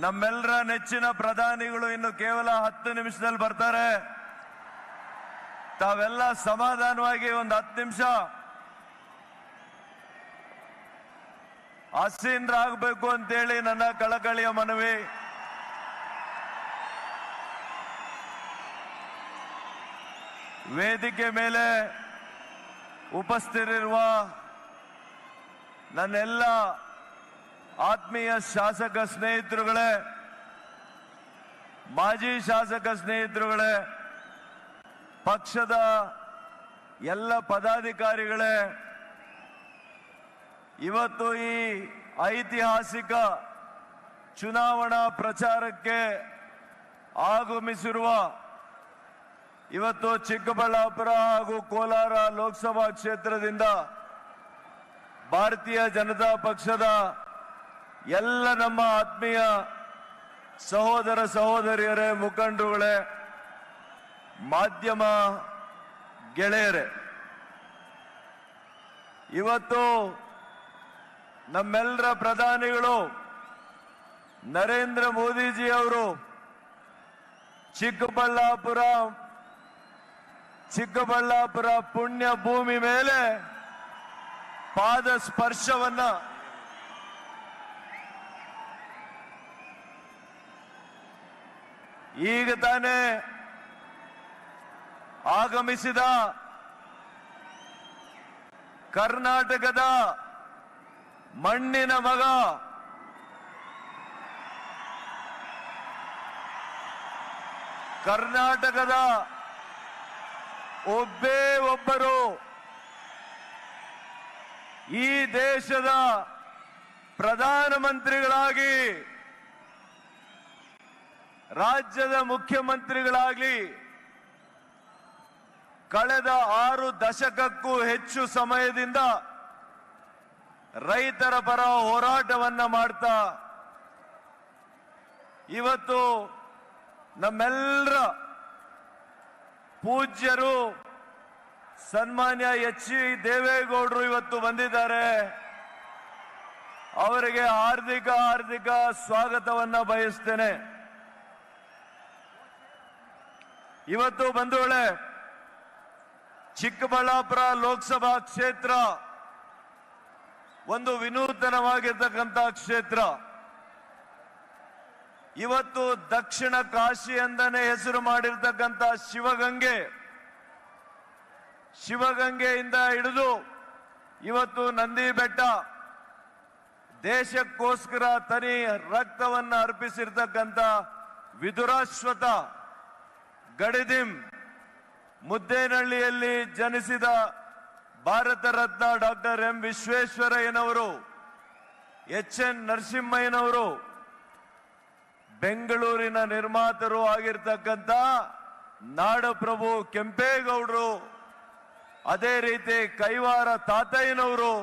ನಮ್ಮೆಲ್ಲರ ನೆಚ್ಚಿನ ಪ್ರಧಾನಿಗಳು ಇನ್ನು ಕೇವಲ 10 ನಿಮಿಷದಲ್ಲಿ ಬರ್ತಾರೆ. ತಾವೆಲ್ಲ ಸಮಾಧಾನವಾಗಿ ಒಂದು 10 ನಿಮಿಷ ಆಸೀನರಾಗಬೇಕು ಅಂತೇಳಿ ನನ್ನ ಕಳಕಳಿಯ ಮನವಿ. ವೇದಿಕೆ ಮೇಲೆ ಉಪಸ್ಥಿತರಿರುವ ನನ್ನೆಲ್ಲ ಆತ್ಮೀಯ ಶಾಸಕ ಸ್ನೇಹಿತರುಗಳೇ, ಮಾಜಿ ಶಾಸಕ ಸ್ನೇಹಿತರುಗಳೇ, ಪಕ್ಷದ ಎಲ್ಲ ಪದಾಧಿಕಾರಿಗಳೇ, ಇವತ್ತು ಈ ಐತಿಹಾಸಿಕ ಚುನಾವಣಾ ಪ್ರಚಾರಕ್ಕೆ ಆಗಮಿಸಿರುವ ಇವತ್ತು ಚಿಕ್ಕಬಳ್ಳಾಪುರ ಹಾಗೂ ಕೋಲಾರ ಲೋಕಸಭಾ ಕ್ಷೇತ್ರದಿಂದ ಭಾರತೀಯ ಜನತಾ ಪಕ್ಷದ ಎಲ್ಲ ನಮ್ಮ ಆತ್ಮೀಯ ಸಹೋದರ ಸಹೋದರಿಯರೇ, ಮುಖಂಡರುಗಳೇ, ಮಾಧ್ಯಮ ಗೆಳೆಯರೇ, ಇವತ್ತು ನಮ್ಮೆಲ್ಲರ ಪ್ರಧಾನಿಗಳು ನರೇಂದ್ರ ಮೋದಿಜಿ ಅವರು ಚಿಕ್ಕಬಳ್ಳಾಪುರ ಪುಣ್ಯ ಭೂಮಿ ಮೇಲೆ ಪಾದ ಸ್ಪರ್ಶವನ್ನ ಈಗ ತಾನೇ ಆಗಮಿಸಿದ ಕರ್ನಾಟಕದ ಮಣ್ಣಿನ ಮಗ, ಕರ್ನಾಟಕದ ಒಬ್ಬೇ ಒಬ್ಬರು ಈ ದೇಶದ ಪ್ರಧಾನಮಂತ್ರಿಗಳಾಗಿ, ರಾಜ್ಯದ ಮುಖ್ಯಮಂತ್ರಿಗಳಾಗಿ ಕಳೆದ 6 ದಶಕಕ್ಕೂ ಹೆಚ್ಚು ಸಮಯದಿಂದ ರೈತರ ಪರ ಹೋರಾಟವನ್ನ ಮಾಡ್ತಾ ಇವತ್ತು ನಮ್ಮೆಲ್ಲರ ಪೂಜ್ಯರು ಸನ್ಮಾನ್ಯ ಎಚ್ ಡಿ ದೇವೇಗೌಡರು ಇವತ್ತು ಬಂದಿದ್ದಾರೆ. ಅವರಿಗೆ ಹಾರ್ದಿಕ ಸ್ವಾಗತವನ್ನ ಬಯಸ್ತೇನೆ. ಇವತ್ತು ಬಂಧುಗಳೇ, ಚಿಕ್ಕಬಳ್ಳಾಪುರ ಲೋಕಸಭಾ ಕ್ಷೇತ್ರ ಒಂದು ವಿನೂತನವಾಗಿರ್ತಕ್ಕಂಥ ಕ್ಷೇತ್ರ. ಇವತ್ತು ದಕ್ಷಿಣ ಕಾಶಿ ಎಂದನೇ ಹೆಸರು ಮಾಡಿರ್ತಕ್ಕಂಥ ಶಿವಗಂಗೆಯಿಂದ ಹಿಡಿದು ಇವತ್ತು ನಂದಿ ಬೆಟ್ಟ, ದೇಶಕ್ಕೋಸ್ಕರ ತನಿ ರಕ್ತವನ್ನ ಅರ್ಪಿಸಿರ್ತಕ್ಕಂಥ ವಿದುರಾಶ್ವತ, ಗಡಿದಿಂ, ಮುದ್ದೇನಹಳ್ಳಿಯಲ್ಲಿ ಜನಿಸಿದ ಭಾರತ ರತ್ನ ಡಾಕ್ಟರ್ ಎಂ ವಿಶ್ವೇಶ್ವರಯ್ಯನವರು, ಎಚ್ ಎನ್ ನರಸಿಂಹಯ್ಯನವರು, ಬೆಂಗಳೂರಿನ ನಿರ್ಮಾತರು ಆಗಿರ್ತಕ್ಕಂಥ ನಾಡಪ್ರಭು ಕೆಂಪೇಗೌಡರು, ಅದೇ ರೀತಿ ಕೈವಾರ ತಾತಯ್ಯನವರು,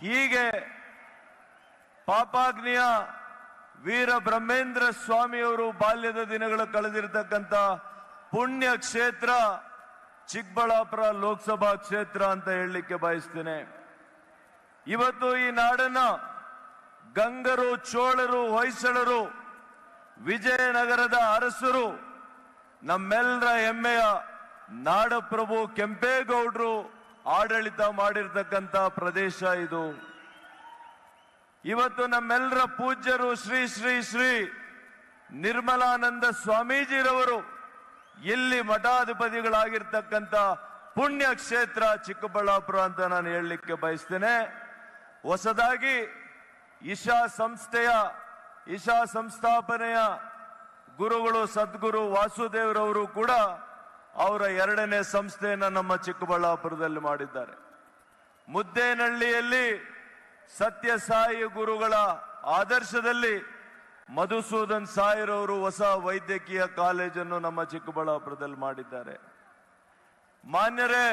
ಹೀಗೆ ಪಾಪಾಗ್ನಿಯ ವೀರ ಬ್ರಹ್ಮೇಂದ್ರ ಸ್ವಾಮಿಯವರು ಬಾಲ್ಯದ ದಿನಗಳು ಕಳೆದಿರ್ತಕ್ಕಂಥ ಪುಣ್ಯ ಕ್ಷೇತ್ರ ಚಿಕ್ಕಬಳ್ಳಾಪುರ ಲೋಕಸಭಾ ಕ್ಷೇತ್ರ ಅಂತ ಹೇಳಲಿಕ್ಕೆ ಬಯಸ್ತೇನೆ. ಇವತ್ತು ಈ ನಾಡನ್ನ ಗಂಗರು, ಚೋಳರು, ಹೊಯ್ಸಳರು, ವಿಜಯನಗರದ ಅರಸರು, ನಮ್ಮೆಲ್ಲರ ಹೆಮ್ಮೆಯ ನಾಡಪ್ರಭು ಕೆಂಪೇಗೌಡರು ಆಡಳಿತ ಮಾಡಿರ್ತಕ್ಕಂಥ ಪ್ರದೇಶ ಇದು. ಇವತ್ತು ನಮ್ಮೆಲ್ಲರ ಪೂಜ್ಯರು ಶ್ರೀ ಶ್ರೀ ಶ್ರೀ ನಿರ್ಮಲಾನಂದ ಸ್ವಾಮೀಜಿರವರು ಇಲ್ಲಿ ಮಠಾಧಿಪತಿಗಳಾಗಿರ್ತಕ್ಕಂಥ ಪುಣ್ಯ ಕ್ಷೇತ್ರ ಚಿಕ್ಕಬಳ್ಳಾಪುರ ಅಂತ ನಾನು ಹೇಳಲಿಕ್ಕೆ ಬಯಸ್ತೇನೆ. ಹೊಸದಾಗಿ ಇಶಾ ಸಂಸ್ಥಾಪನೆಯ ಗುರುಗಳು ಸದ್ಗುರು ವಾಸುದೇವರವರು ಕೂಡ ಅವರ 2ನೇ ಸಂಸ್ಥೆಯನ್ನು ನಮ್ಮ ಚಿಕ್ಕಬಳ್ಳಾಪುರದಲ್ಲಿ ಮಾಡಿದ್ದಾರೆ. ಮುದ್ದೇನಹಳ್ಳಿಯಲ್ಲಿ ಸತ್ಯಸಾಯಿ ಗುರುಗಳ ಆದರ್ಶದಲ್ಲಿ ಮಧುಸೂದನ್ ಸಾಯಿರವರು ಹೊಸ ವೈದ್ಯಕೀಯ ಕಾಲೇಜನ್ನು ನಮ್ಮ ಚಿಕ್ಕಬಳ್ಳಾಪುರದಲ್ಲಿ ಮಾಡಿದ್ದಾರೆ. ಮಾನ್ಯರೇ,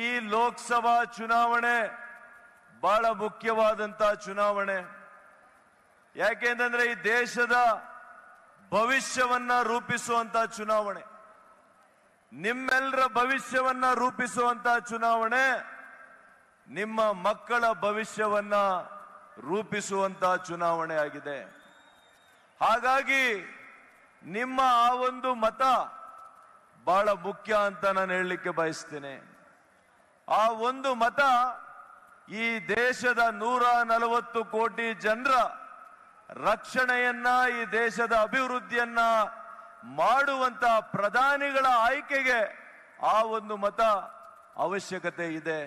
ಈ ಲೋಕಸಭಾ ಚುನಾವಣೆ ಬಹಳ ಮುಖ್ಯವಾದಂತ ಚುನಾವಣೆ. ಯಾಕೆಂದ್ರೆ ಈ ದೇಶದ ಭವಿಷ್ಯವನ್ನ ರೂಪಿಸುವಂತ ಚುನಾವಣೆ, ನಿಮ್ಮೆಲ್ಲರ ಭವಿಷ್ಯವನ್ನ ರೂಪಿಸುವಂತ ಚುನಾವಣೆ, ನಿಮ್ಮ ಮಕ್ಕಳ ಭವಿಷ್ಯವನ್ನ ರೂಪಿಸುವಂತ ಚುನಾವಣೆ ಆಗಿದೆ. ಹಾಗಾಗಿ ನಿಮ್ಮ ಆ ಒಂದು ಮತ ಬಹಳ ಮುಖ್ಯ ಅಂತ ನಾನು ಹೇಳಲಿಕ್ಕೆ ಬಯಸ್ತೇನೆ. ಆ ಒಂದು ಮತ ಈ ದೇಶದ 140 ಕೋಟಿ ಜನರ ರಕ್ಷಣೆಯನ್ನ, ಈ ದೇಶದ ಅಭಿವೃದ್ಧಿಯನ್ನ ಮಾಡುವಂತ ಪ್ರಧಾನಿಗಳ ಆಯ್ಕೆಗೆ ಆ ಒಂದು ಮತ ಅವಶ್ಯಕತೆ ಇದೆ.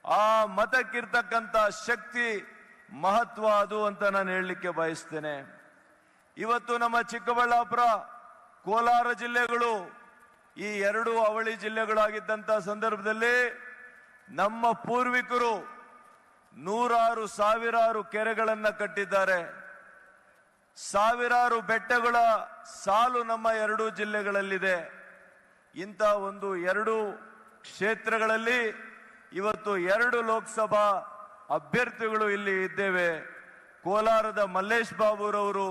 ಆ ಮತಕ್ಕಿರ್ತಕ್ಕಂಥ ಶಕ್ತಿ, ಮಹತ್ವ ಅದು ಅಂತ ನಾನು ಹೇಳಲಿಕ್ಕೆ ಬಯಸ್ತೇನೆ. ಇವತ್ತು ನಮ್ಮ ಚಿಕ್ಕಬಳ್ಳಾಪುರ, ಕೋಲಾರ ಜಿಲ್ಲೆಗಳು ಈ ಎರಡು ಅವಳಿ ಜಿಲ್ಲೆಗಳಾಗಿದ್ದಂಥ ಸಂದರ್ಭದಲ್ಲಿ ನಮ್ಮ ಪೂರ್ವಿಕರು ನೂರಾರು ಸಾವಿರಾರು ಕೆರೆಗಳನ್ನ ಕಟ್ಟಿದ್ದಾರೆ. ಸಾವಿರಾರು ಬೆಟ್ಟಗಳ ಸಾಲು ನಮ್ಮ ಎರಡೂ ಜಿಲ್ಲೆಗಳಲ್ಲಿದೆ. ಇಂಥ ಒಂದು ಎರಡು ಕ್ಷೇತ್ರಗಳಲ್ಲಿ ಇವತ್ತು 2 ಲೋಕಸಭಾ ಅಭ್ಯರ್ಥಿಗಳು ಇಲ್ಲಿ ಇದ್ದೇವೆ. ಕೋಲಾರದ ಮಲ್ಲೇಶ್ ಬಾಬುರವರು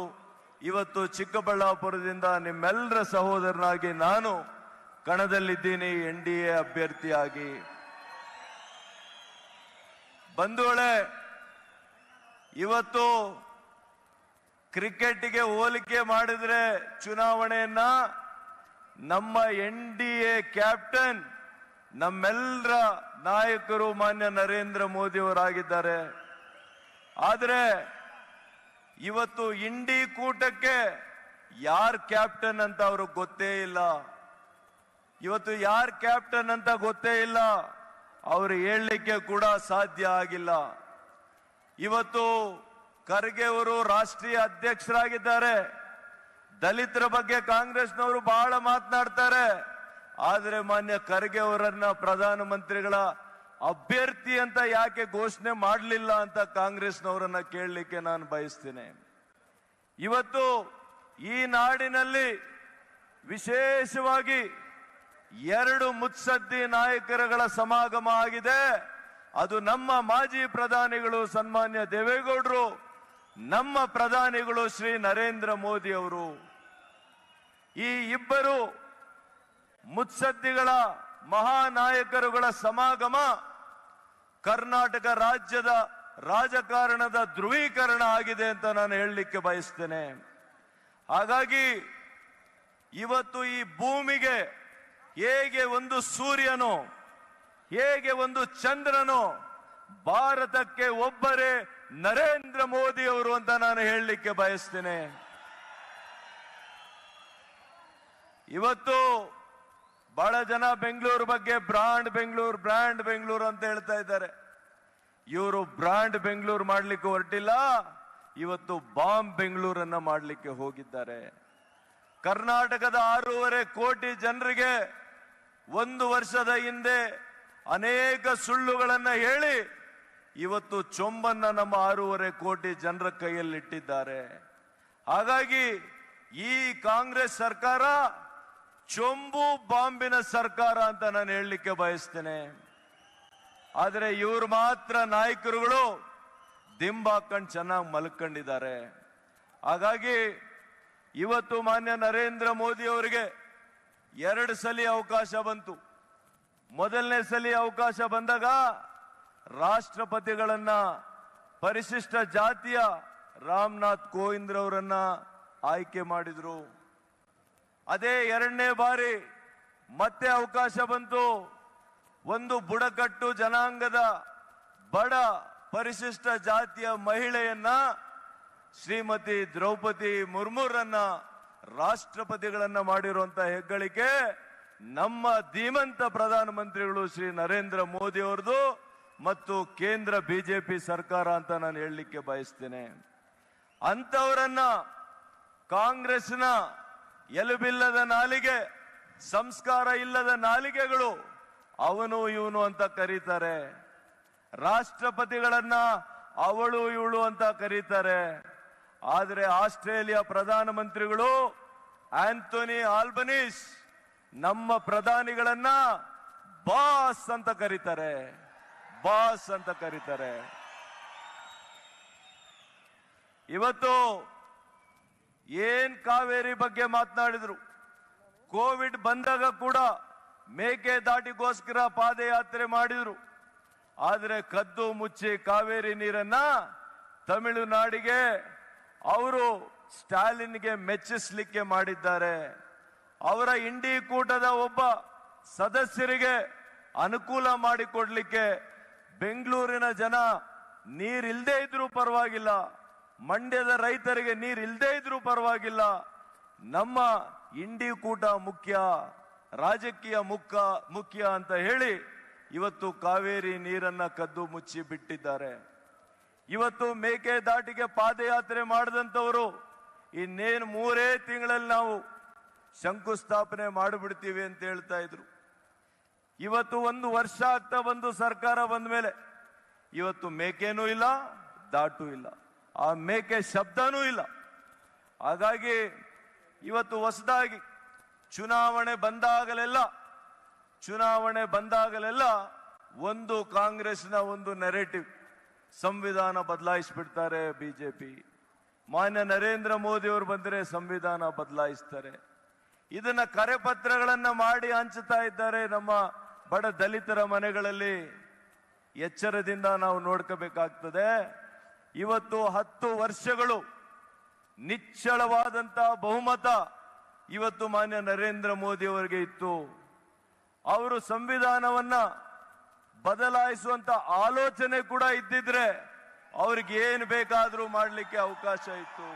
ಇವತ್ತು ಚಿಕ್ಕಬಳ್ಳಾಪುರದಿಂದ ನಿಮ್ಮೆಲ್ಲರ ಸಹೋದರನಾಗಿ ನಾನು ಕಣದಲ್ಲಿದ್ದೀನಿ, NDA ಅಭ್ಯರ್ಥಿಯಾಗಿ. ಬಂಧುಗಳೇ, ಇವತ್ತು ಕ್ರಿಕೆಟ್ಗೆ ಹೋಲಿಕೆ ಮಾಡಿದ್ರೆ ಚುನಾವಣೆಯನ್ನ ನಮ್ಮ NDA ಕ್ಯಾಪ್ಟನ್, ನಮ್ಮೆಲ್ಲರ ನಾಯಕರು ಮಾನ್ಯ ನರೇಂದ್ರ ಮೋದಿ ಅವರಾಗಿದ್ದಾರೆ. ಆದರೆ ಇವತ್ತು ಇಂಡಿ ಕೂಟಕ್ಕೆ ಯಾರ್ ಕ್ಯಾಪ್ಟನ್ ಅಂತ ಅವ್ರಿಗೆ ಗೊತ್ತೇ ಇಲ್ಲ. ಇವತ್ತು ಯಾರ್ ಕ್ಯಾಪ್ಟನ್ ಅಂತ ಗೊತ್ತೇ ಇಲ್ಲ, ಅವರು ಹೇಳಲಿಕ್ಕೆ ಕೂಡ ಸಾಧ್ಯ ಆಗಿಲ್ಲ. ಇವತ್ತು ಖರ್ಗೆ ಅವರು ರಾಷ್ಟ್ರೀಯ ಅಧ್ಯಕ್ಷರಾಗಿದ್ದಾರೆ. ದಲಿತರ ಬಗ್ಗೆ ಕಾಂಗ್ರೆಸ್ನವರು ಬಹಳ ಮಾತನಾಡ್ತಾರೆ. ಆದರೆ ಮಾನ್ಯ ಖರ್ಗೆ ಅವರನ್ನ ಪ್ರಧಾನಮಂತ್ರಿಗಳ ಅಭ್ಯರ್ಥಿ ಅಂತ ಯಾಕೆ ಘೋಷಣೆ ಮಾಡಲಿಲ್ಲ ಅಂತ ಕಾಂಗ್ರೆಸ್ನವರನ್ನ ಕೇಳಲಿಕ್ಕೆ ನಾನು ಬಯಸ್ತೇನೆ. ಇವತ್ತು ಈ ನಾಡಿನಲ್ಲಿ ವಿಶೇಷವಾಗಿ 2 ಮುತ್ಸದ್ದಿ ನಾಯಕರುಗಳ ಸಮಾಗಮ ಆಗಿದೆ. ಅದು ನಮ್ಮ ಮಾಜಿ ಪ್ರಧಾನಿಗಳು ಸನ್ಮಾನ್ಯ ದೇವೇಗೌಡರು, ನಮ್ಮ ಪ್ರಧಾನಿಗಳು ಶ್ರೀ ನರೇಂದ್ರ ಮೋದಿ ಅವರು. ಈ ಇಬ್ಬರು ಮುತ್ಸದ್ದಿಗಳ ಮಹಾನಾಯಕರುಗಳ ಸಮಾಗಮ ಕರ್ನಾಟಕ ರಾಜ್ಯದ ರಾಜಕಾರಣದ ಧ್ರುವೀಕರಣ ಆಗಿದೆ ಅಂತ ನಾನು ಹೇಳಲಿಕ್ಕೆ ಬಯಸ್ತೇನೆ. ಹಾಗಾಗಿ ಇವತ್ತು ಈ ಭೂಮಿಗೆ ಹೇಗೆ ಒಂದು ಸೂರ್ಯನೋ, ಹೇಗೆ ಒಂದು ಚಂದ್ರನೋ, ಭಾರತಕ್ಕೆ ಒಬ್ಬರೇ ನರೇಂದ್ರ ಮೋದಿ ಅವರು ಅಂತ ನಾನು ಹೇಳಲಿಕ್ಕೆ ಬಯಸ್ತೇನೆ. ಇವತ್ತು ಬಹಳ ಜನ ಬೆಂಗಳೂರು ಬಗ್ಗೆ ಬ್ರಾಂಡ್ ಬೆಂಗಳೂರು ಅಂತ ಹೇಳ್ತಾ ಇದ್ದಾರೆ. ಇವರು ಬ್ರಾಂಡ್ ಬೆಂಗಳೂರು ಮಾಡ್ಲಿಕ್ಕೆ ಹೊರಟಿಲ್ಲ, ಇವತ್ತು ಬಾಂಬ್ ಬೆಂಗಳೂರನ್ನ ಮಾಡಲಿಕ್ಕೆ ಹೋಗಿದ್ದಾರೆ. ಕರ್ನಾಟಕದ 6.5 ಕೋಟಿ ಜನರಿಗೆ 1 ವರ್ಷದ ಹಿಂದೆ ಅನೇಕ ಸುಳ್ಳುಗಳನ್ನ ಹೇಳಿ ಇವತ್ತು ಚೊಂಬನ್ನ ನಮ್ಮ 6.5 ಕೋಟಿ ಜನರ ಕೈಯಲ್ಲಿಟ್ಟಿದ್ದಾರೆ. ಹಾಗಾಗಿ ಈ ಕಾಂಗ್ರೆಸ್ ಸರ್ಕಾರ ಚೊಂಬು ಬಾಂಬಿನ ಸರ್ಕಾರ ಅಂತ ನಾನು ಹೇಳಲಿಕ್ಕೆ ಬಯಸ್ತೇನೆ. ಆದರೆ ಇವರು ಮಾತ್ರ ನಾಯಕರುಗಳು ದಿಂಬಾಕೊಂಡು ಚೆನ್ನಾಗಿ ಮಲ್ಕೊಂಡಿದ್ದಾರೆ. ಹಾಗಾಗಿ ಇವತ್ತು ಮಾನ್ಯ ನರೇಂದ್ರ ಮೋದಿ ಅವರಿಗೆ 2 ಸಲ ಅವಕಾಶ ಬಂತು. ಮೊದಲನೇ ಸಲ ಅವಕಾಶ ಬಂದಾಗ ರಾಷ್ಟ್ರಪತಿಗಳನ್ನ ಪರಿಶಿಷ್ಟ ಜಾತಿಯ ರಾಮನಾಥ್ ಕೋವಿಂದ್ ಅವರನ್ನ ಆಯ್ಕೆ ಮಾಡಿದ್ರು. ಅದೇ 2ನೇ ಬಾರಿ ಮತ್ತೆ ಅವಕಾಶ ಬಂತು. ಒಂದು ಬುಡಕಟ್ಟು ಜನಾಂಗದ ಬಡ ಪರಿಶಿಷ್ಟ ಜಾತಿಯ ಮಹಿಳೆಯನ್ನ ಶ್ರೀಮತಿ ದ್ರೌಪದಿ ಮುರ್ಮುರನ್ನ ರಾಷ್ಟ್ರಪತಿಗಳನ್ನ ಮಾಡಿರುವಂತ ಹೆಗ್ಗಳಿಕೆ ನಮ್ಮ ಧೀಮಂತ ಪ್ರಧಾನಮಂತ್ರಿಗಳು ಶ್ರೀ ನರೇಂದ್ರ ಮೋದಿ ಅವರದು ಮತ್ತು ಕೇಂದ್ರ ಬಿಜೆಪಿ ಸರ್ಕಾರ ಅಂತ ನಾನು ಹೇಳಲಿಕ್ಕೆ ಬಯಸ್ತೇನೆ. ಅಂತವರನ್ನ ಕಾಂಗ್ರೆಸ್ನ ಎಲುಬಿಲ್ಲದ ನಾಲಿಗೆ, ಸಂಸ್ಕಾರ ಇಲ್ಲದ ನಾಲಿಗೆಗಳು ಅವನು ಇವನು ಅಂತ ಕರೀತಾರೆ. ರಾಷ್ಟ್ರಪತಿಗಳನ್ನ ಅವಳು ಇವಳು ಅಂತ ಕರೀತಾರೆ. ಆದರೆ ಆಸ್ಟ್ರೇಲಿಯಾ ಪ್ರಧಾನಮಂತ್ರಿಗಳು ಆಂಥೋನಿ ಆಲ್ಬನೀಸ್ ನಮ್ಮ ಪ್ರಧಾನಿಗಳನ್ನ ಬಾಸ್ ಅಂತ ಕರೀತಾರೆ. ಇವತ್ತು ಏನ್ ಕಾವೇರಿ ಬಗ್ಗೆ ಮಾತನಾಡಿದ್ರು, ಕೋವಿಡ್ ಬಂದಾಗ ಕೂಡ ಮೇಕೆದಾಟಿಗೋಸ್ಕರ ಪಾದಯಾತ್ರೆ ಮಾಡಿದ್ರು. ಆದರೆ ಕದ್ದು ಮುಚ್ಚಿ ಕಾವೇರಿ ನೀರನ್ನ ತಮಿಳುನಾಡಿಗೆ ಅವರು ಸ್ಟಾಲಿನ್ಗೆ ಮೆಚ್ಚಿಸ್ಲಿಕ್ಕೆ ಮಾಡಿದ್ದಾರೆ. ಅವರ ಇಂಡಿ ಕೂಟದ ಒಬ್ಬ ಸದಸ್ಯರಿಗೆ ಅನುಕೂಲ ಮಾಡಿಕೊಡ್ಲಿಕ್ಕೆ ಬೆಂಗಳೂರಿನ ಜನ ನೀರಿಲ್ದೇ ಇದ್ರೂ ಪರವಾಗಿಲ್ಲ, ಮಂಡ್ಯದ ರೈತರಿಗೆ ನೀರಿಲ್ದೇ ಇದ್ರೂ ಪರವಾಗಿಲ್ಲ, ನಮ್ಮ ಇಂಡಿ ಕೂಟ ಮುಖ್ಯ, ರಾಜಕೀಯ ಮುಖ್ಯ ಅಂತ ಹೇಳಿ ಇವತ್ತು ಕಾವೇರಿ ನೀರನ್ನ ಕದ್ದು ಮುಚ್ಚಿ ಬಿಟ್ಟಿದ್ದಾರೆ. ಇವತ್ತು ಮೇಕೆದಾಟಿಗೆ ಪಾದಯಾತ್ರೆ ಮಾಡಿದಂಥವರು ಇನ್ನೇನು 3 ತಿಂಗಳಲ್ಲಿ ನಾವು ಶಂಕುಸ್ಥಾಪನೆ ಮಾಡಿಬಿಡ್ತೀವಿ ಅಂತ ಹೇಳ್ತಾ ಇದ್ರು. ಇವತ್ತು 1 ವರ್ಷ ಆಗ್ತಾ ಬಂದು ಸರ್ಕಾರ ಬಂದ ಮೇಲೆ ಇವತ್ತು ಮೇಕೆನೂ ಇಲ್ಲ, ದಾಟು ಇಲ್ಲ, ಆ ಮೇಕೆ ಶಬ್ದನೂ ಇಲ್ಲ. ಹಾಗಾಗಿ ಇವತ್ತು ಹೊಸದಾಗಿ ಚುನಾವಣೆ ಬಂದಾಗಲೆಲ್ಲ ಒಂದು ಕಾಂಗ್ರೆಸ್ನ ಒಂದು ನೆರೇಟಿವ್, ಸಂವಿಧಾನ ಬದಲಾಯಿಸ್ಬಿಡ್ತಾರೆ ಬಿಜೆಪಿ. ಮಾನ್ಯ ನರೇಂದ್ರ ಮೋದಿ ಅವರು ಬಂದರೆ ಸಂವಿಧಾನ ಬದಲಾಯಿಸ್ತಾರೆ. ಇದನ್ನ ಕರೆಪತ್ರಗಳನ್ನ ಮಾಡಿ ಹಂಚುತ್ತಾ ಇದ್ದಾರೆ ನಮ್ಮ ಬಡ ದಲಿತರ ಮನೆಗಳಲ್ಲಿ. ಎಚ್ಚರದಿಂದ ನಾವು ನೋಡ್ಕೋಬೇಕಾಗ್ತದೆ. ಇವತ್ತು 10 ವರ್ಷಗಳು ನಿಚ್ಚಳವಾದಂತಹ ಬಹುಮತ ಇವತ್ತು ಮಾನ್ಯ ನರೇಂದ್ರ ಮೋದಿ ಅವರಿಗೆ ಇತ್ತು. ಅವರು ಸಂವಿಧಾನವನ್ನ ಬದಲಾಯಿಸುವಂತ ಆಲೋಚನೆ ಕೂಡ ಇದ್ದಿದ್ರೆ ಅವ್ರಿಗೆ ಏನು ಬೇಕಾದ್ರೂ ಮಾಡಲಿಕ್ಕೆ ಅವಕಾಶ ಇತ್ತು.